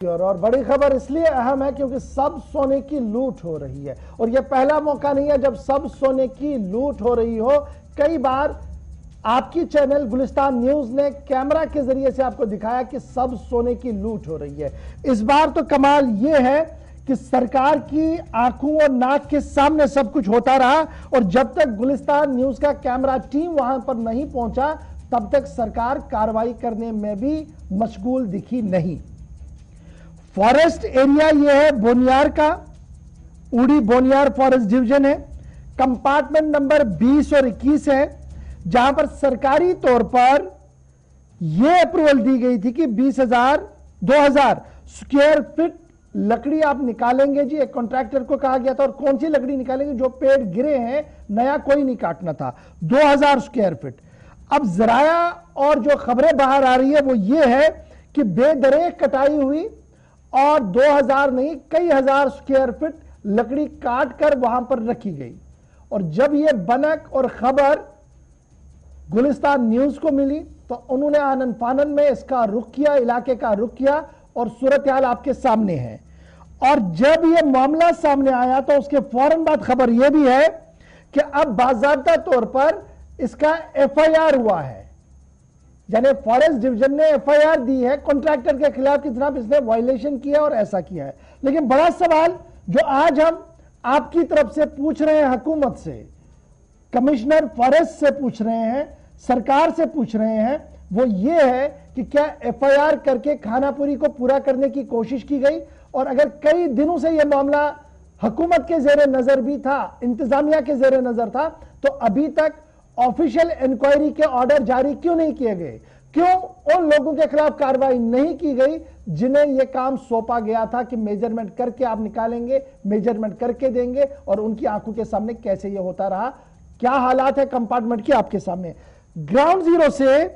और बड़ी खबर इसलिए अहम है क्योंकि सब सोने की लूट हो रही है और यह पहला मौका नहीं है जब सब सोने की लूट हो रही हो। कई बार आपकी चैनल गुलिस्तान न्यूज ने कैमरा के जरिए से आपको दिखाया कि सब सोने की लूट हो रही है। इस बार तो कमाल यह है कि सरकार की आंखों और नाक के सामने सब कुछ होता रहा और जब तक गुलिस्तान न्यूज का कैमरा टीम वहां पर नहीं पहुंचा तब तक सरकार कार्रवाई करने में भी मशगूल दिखी नहीं। फॉरेस्ट एरिया यह है बोनियार का, उड़ी बोनियार फॉरेस्ट डिवीजन है। कंपार्टमेंट नंबर 20 और 21 है जहां पर सरकारी तौर पर यह अप्रूवल दी गई थी कि 2000 स्क्वायर फीट लकड़ी आप निकालेंगे जी। एक कॉन्ट्रैक्टर को कहा गया था और कौन सी लकड़ी निकालेंगे, जो पेड़ गिरे हैं नया कोई नहीं काटना था। 2000 स्क्वायर फीट। अब जराया और जो खबरें बाहर आ रही है वो ये है कि बेदरेक कटाई हुई और 2000 नहीं कई हजार स्क्वायर फीट लकड़ी काट कर वहां पर रखी गई। और जब यह बनक और खबर गुलिस्तान न्यूज को मिली तो उन्होंने आनन फानन में इसका रुख किया, इलाके का रुख किया और सूरत हाल आपके सामने है। और जब यह मामला सामने आया तो उसके फौरन बाद खबर यह भी है कि अब बाकायदा तौर पर इसका एफआईआर हुआ है, यानी फॉरेस्ट डिवीजन ने एफआईआर दी है कॉन्ट्रैक्टर के खिलाफ कि जनाब इसने वायलेशन किया और ऐसा किया है। लेकिन बड़ा सवाल जो आज हम आपकी तरफ से पूछ रहे हैं, हुकूमत से, कमिश्नर फॉरेस्ट से पूछ रहे हैं, सरकार से पूछ रहे हैं, वो ये है कि क्या एफआईआर करके खानापुरी को पूरा करने की कोशिश की गई। और अगर कई दिनों से यह मामला हुकूमत के जेरे नजर भी था, इंतजामिया के जेरे नजर था, तो अभी तक ऑफिशियल इंक्वायरी के ऑर्डर जारी क्यों नहीं किए गए? क्यों उन लोगों के खिलाफ कार्रवाई नहीं की गई जिन्हें यह काम सौंपा गया था कि मेजरमेंट करके आप निकालेंगे, मेजरमेंट करके देंगे? और उनकी आंखों के सामने कैसे यह होता रहा, क्या हालात है कंपार्टमेंट के आपके सामने। ग्राउंड जीरो से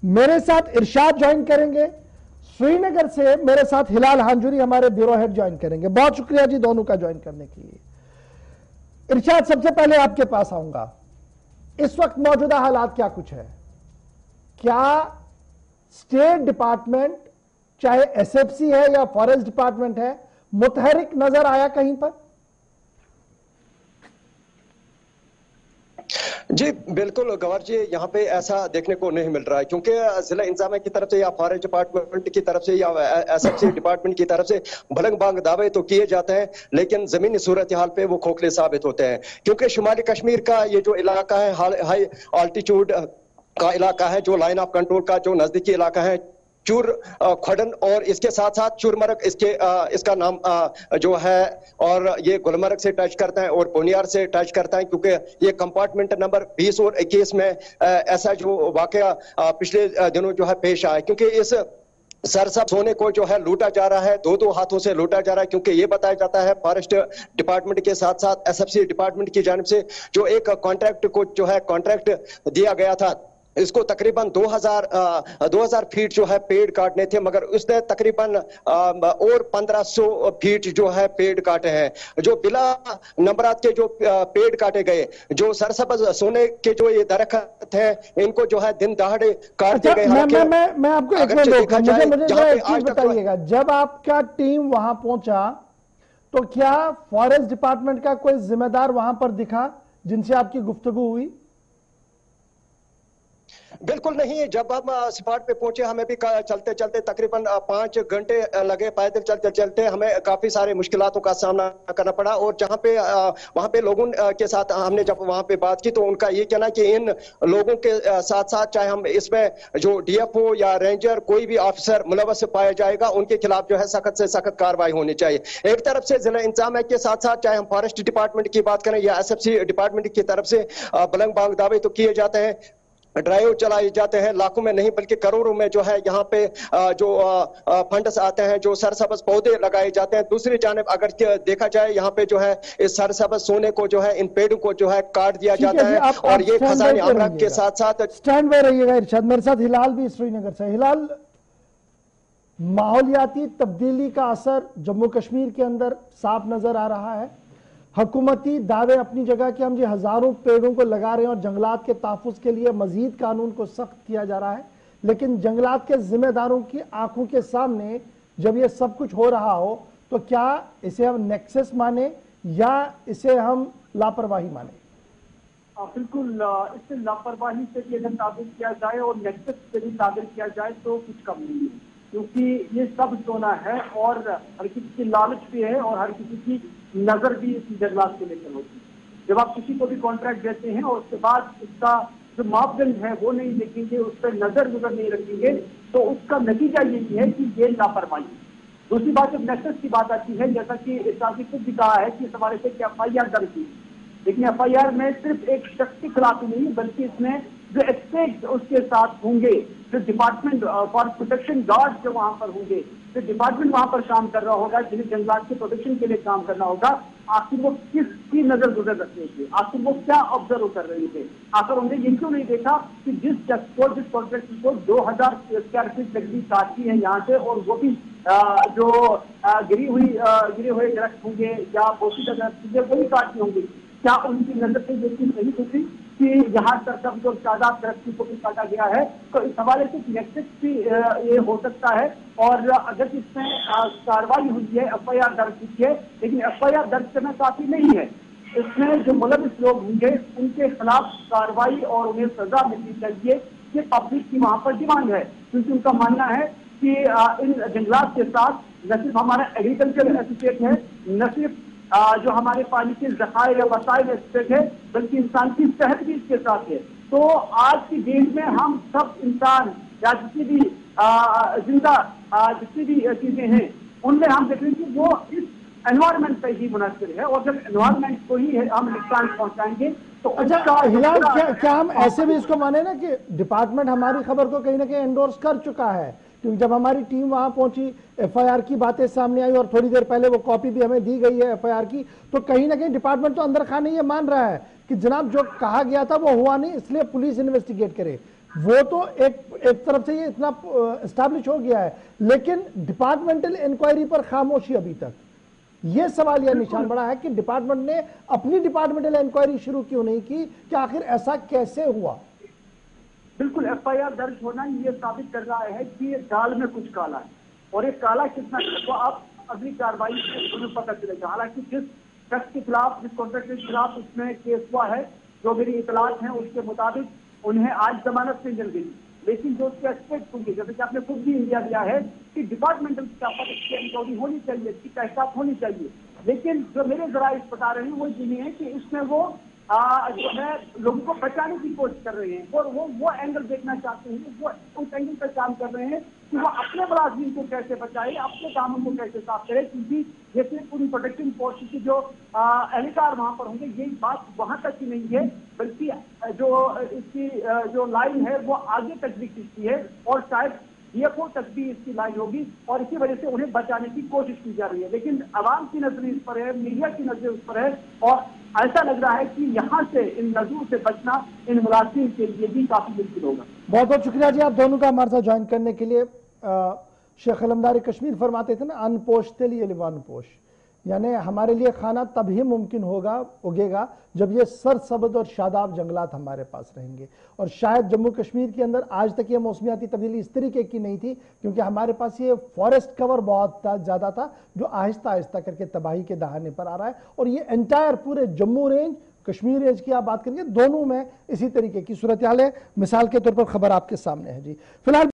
मेरे साथ इरशाद ज्वाइन करेंगे, श्रीनगर से मेरे साथ हिलाल हांजुरी हमारे ब्यूरो हेड ज्वाइन करेंगे। बहुत शुक्रिया जी दोनों का ज्वाइन करने के लिए। इरशाद, सबसे पहले आपके पास आऊंगा, इस वक्त मौजूदा हालात क्या कुछ है? क्या स्टेट डिपार्टमेंट, चाहे एसएफसी है या फॉरेस्ट डिपार्टमेंट है, मुतहरिक नजर आया कहीं पर? जी बिल्कुल गवर जी, यहाँ पे ऐसा देखने को नहीं मिल रहा है क्योंकि जिला इंतजामिया की तरफ से या फॉरेस्ट डिपार्टमेंट की तरफ से या एसएफसी डिपार्टमेंट की तरफ से भलंग बांग दावे तो किए जाते हैं लेकिन जमीनी सूरत हाल पे वो खोखले साबित होते हैं। क्योंकि शुमाली कश्मीर का ये जो इलाका है हाई ऑल्टीट्यूड का इलाका है, जो लाइन ऑफ कंट्रोल का जो नजदीकी इलाका है, चूर खडन और इसके साथ साथ चूरमर्ग इसका नाम जो है, और ये गुलमर्ग से टच करता है और बोनियार से टच करता है क्योंकि ये कंपार्टमेंट नंबर 20 और 21 में ऐसा जो वाकया पिछले दिनों जो है पेश आया। क्योंकि इस सरसब सोने को जो है लूटा जा रहा है, दो हाथों से लूटा जा रहा है। क्योंकि ये बताया जाता है फॉरेस्ट डिपार्टमेंट के साथ साथ एसएफसी डिपार्टमेंट की जानिब से जो एक कॉन्ट्रैक्ट को जो है कॉन्ट्रैक्ट दिया गया था, इसको तकरीबन 2000 फीट जो है पेड़ काटने थे, मगर उसने तकरीबन और 1500 फीट जो है पेड़ काटे हैं। जो बिला नंबरात के जो पेड़ काटे गए, जो सरसब्ज सोने के जो ये दरख्त हैं, इनको जो है दिन दहाड़े काट दिए गए। मैं आपको एक मिनट बताइएगा, जब आपका टीम वहां पहुंचा तो क्या फॉरेस्ट डिपार्टमेंट का कोई जिम्मेदार वहां पर दिखा जिनसे आपकी गुफ्तगू हुई? बिल्कुल नहीं। जब हम स्पॉट पे पहुंचे हमें भी चलते चलते तकरीबन 5 घंटे लगे। पैदल चलते चलते हमें काफी सारे मुश्किलातों का सामना करना पड़ा। और जहां पे वहां पे लोगों के साथ हमने जब वहां पे बात की तो उनका ये कहना कि इन लोगों के साथ साथ चाहे हम इसमें जो डीएफओ या रेंजर कोई भी ऑफिसर मुलव्वस पाया जाएगा, उनके खिलाफ जो है सख्त से सख्त कार्रवाई होनी चाहिए। एक तरफ से जिला इंतजामिया के साथ साथ चाहे हम फॉरेस्ट डिपार्टमेंट की बात करें या एसएफसी डिपार्टमेंट की तरफ से बलंग बांग दावे तो किए जाते हैं, ड्राइव चलाए जाते हैं, लाखों में नहीं बल्कि करोड़ों में जो है यहाँ पे जो फंड्स आते हैं, जो सरसब्ज पौधे लगाए जाते हैं। दूसरी जानिब अगर देखा जाए यहाँ पे जो है इस सरसब्ज सोने को जो है इन पेड़ों को जो है काट दिया जाता है और ये खजाने अमरक के साथ साथ स्टैंड बाय रहिएगा। इरशाद, मेरे साथ हिलाल भी श्रीनगर से। हिलाल, माहौलियाती तब्दीली का असर जम्मू कश्मीर के अंदर साफ नजर आ रहा है। हुकूमती दावे अपनी जगह कि हम जी हजारों पेड़ों को लगा रहे हैं और जंगलात के तहफ़्फ़ुज़ के लिए मजीद कानून को सख्त किया जा रहा है, लेकिन जंगलात के जिम्मेदारों की आंखों के सामने जब ये सब कुछ हो रहा हो, तो क्या इसे हम नेक्सस माने या इसे हम लापरवाही माने? बिल्कुल, इससे लापरवाही से भी अगर ताबीर किया जाए और नेक्सस से भी ताबीर किया जाए तो कुछ कम नहीं है, क्योंकि ये सब सोना है और हर किसी की लालच भी है और हर किसी की नजर भी इस जंगलात को लेकर होती है। जब आप किसी को भी कॉन्ट्रैक्ट देते हैं और उसके बाद उसका जो मापदंड है वो नहीं देखेंगे, उस पर नजर नहीं रखेंगे, तो उसका नतीजा यही है कि ये लापरवाही। दूसरी बात, जब नेक्सस की बात आती है, जैसा कि इसाजी खुद भी कहा है कि इस हवाले से FIR दर्ज की, लेकिन FIR में सिर्फ एक शख्स के खिलाफ ही नहीं, बल्कि इसमें जो एक्सपेक्ट उसके साथ होंगे, जो डिपार्टमेंट फॉर प्रोटेक्शन गार्ड जो वहां पर होंगे, जो डिपार्टमेंट वहां पर काम कर रहा होगा, जिन्हें जंगलात के प्रोटेक्शन के लिए काम करना होगा, आखिर वो किसकी नजर गुजर रखते थे, आखिर वो क्या ऑब्जर्व कर रहे थे, आखिर उन्हें ये क्यों नहीं देखा कि जिस शख्स को, जिस कॉन्ट्रैक्टर को 2000 स्क्वायर फीट लकड़ी काटती है यहाँ से, और वो भी जो गिरे हुए दरख्त होंगे या बोसी दरख्त होंगे वही काटने होंगे, क्या उनकी नजर से ये चीज नहीं होती कि यहाँ तक जो तादाद दरख्त को भी काटा गया है? तो इस हवाले से नेक्सस भी ये हो सकता है। और अगर इसमें कार्रवाई हुई है, FIR दर्ज हुई है, लेकिन FIR दर्ज करना काफी नहीं है, इसमें जो मुलविस लोग होंगे उनके खिलाफ कार्रवाई और उन्हें सजा मिलनी चाहिए, ये पब्लिक की वहां पर डिमांड है, क्योंकि उनका मानना है कि इन जंगलात के साथ न सिर्फ हमारा एग्रीकल्चर एसोसिएट है, न सिर्फ जो हमारे पानी के जखायर या वसाइल एस्पेक्ट है, बल्कि इंसान की सेहत भी इसके साथ है। तो आज की डेट में हम सब इंसान या जितनी भी जिंदा जितनी भी चीजें हैं, उनमें हम देख रहे हैं कि वो इस एनवायरमेंट पर ही मुनस्सिर है, और जब एनवायरमेंट को ही हम नुकसान पहुंचाएंगे तो अच्छा हिलाल, क्या हम ऐसे भी इसको माने ना कि डिपार्टमेंट हमारी खबर को कहीं ना कहीं एंडोर्स कर चुका है? क्योंकि जब हमारी टीम वहां पहुंची, FIR की बातें सामने आई और थोड़ी देर पहले वो कॉपी भी हमें दी गई है FIR की, तो कहीं ना कहीं डिपार्टमेंट तो अंदर खाने ये मान रहा है कि जनाब जो कहा गया था वो हुआ नहीं, इसलिए पुलिस इन्वेस्टिगेट करे। वो तो एक तरफ से ये इतना एस्टैब्लिश हो गया है, लेकिन डिपार्टमेंटल इंक्वायरी पर खामोशी अभी तक। ये सवाल यह निशान बड़ा है कि डिपार्टमेंट ने अपनी डिपार्टमेंटल इंक्वायरी शुरू क्यों नहीं की, कि आखिर ऐसा कैसे हुआ? बिल्कुल, FIR दर्ज होना ये साबित कर रहा है कि दाल में कुछ काला है, और ये काला कितना तो आप अगली कार्रवाई से पता चलेगा। हालांकि जिस शख्स के खिलाफ, जिस कॉन्ट्रैक्टर के खिलाफ उसमें केस हुआ है, जो मेरी इतलात है उसके मुताबिक उन्हें आज जमानत से मिल गई, लेकिन जो उसके एस्पेक्ट होंगे, जैसे कि आपने खुद भी इंडिया दिया है कि डिपार्टमेंटल इंक्वायरी होनी चाहिए, इसकी तहकीकात होनी चाहिए, लेकिन जो मेरे जराइस बता रहे हैं वो ये है कि इसमें वो जो है लोगों को बचाने की कोशिश कर रहे हैं, और वो एंगल देखना चाहते हैं, वो उस एंगल पर काम कर रहे हैं कि वो अपने मुलाजिम को कैसे बचाए, अपने कामों को कैसे साफ करे, क्योंकि ये सिर्फ पूरी प्रोटेक्शन फोर्स की जो एहलकार वहां पर होंगे, यही बात वहां तक ही नहीं है, बल्कि जो इसकी जो लाइन है वो आगे तक भी खींचती है, और शायद DFO तक भी इसकी लाइन होगी, और इसी वजह से उन्हें बचाने की कोशिश की जा रही है। लेकिन आवाम की नजर इस पर है, मीडिया की नजर उस पर है, और ऐसा लग रहा है कि यहाँ से इन नजरों से बचना इन मुलाजिम के लिए भी काफी मुश्किल होगा। बहुत बहुत शुक्रिया जी आप दोनों का हमारे साथ ज्वाइन करने के लिए। शेख अलमदारी कश्मीर फरमाते थे ना, अनपोश तेल ये लिवानपोश, यानी हमारे लिए खाना तभी मुमकिन होगा, उगेगा, जब ये सरसब्ज और शादाब जंगलात हमारे पास रहेंगे। और शायद जम्मू कश्मीर के अंदर आज तक ये मौसमियाती तब्दीली इस तरीके की नहीं थी, क्योंकि हमारे पास ये फॉरेस्ट कवर बहुत ज़्यादा था, जो आहिस्ता आहिस्ता करके तबाही के दहाने पर आ रहा है। और ये एंटायर पूरे जम्मू रेंज, कश्मीर रेंज की आप बात करेंगे, दोनों में इसी तरीके की सूरत हाल है। मिसाल के तौर पर खबर आपके सामने है जी। फिलहाल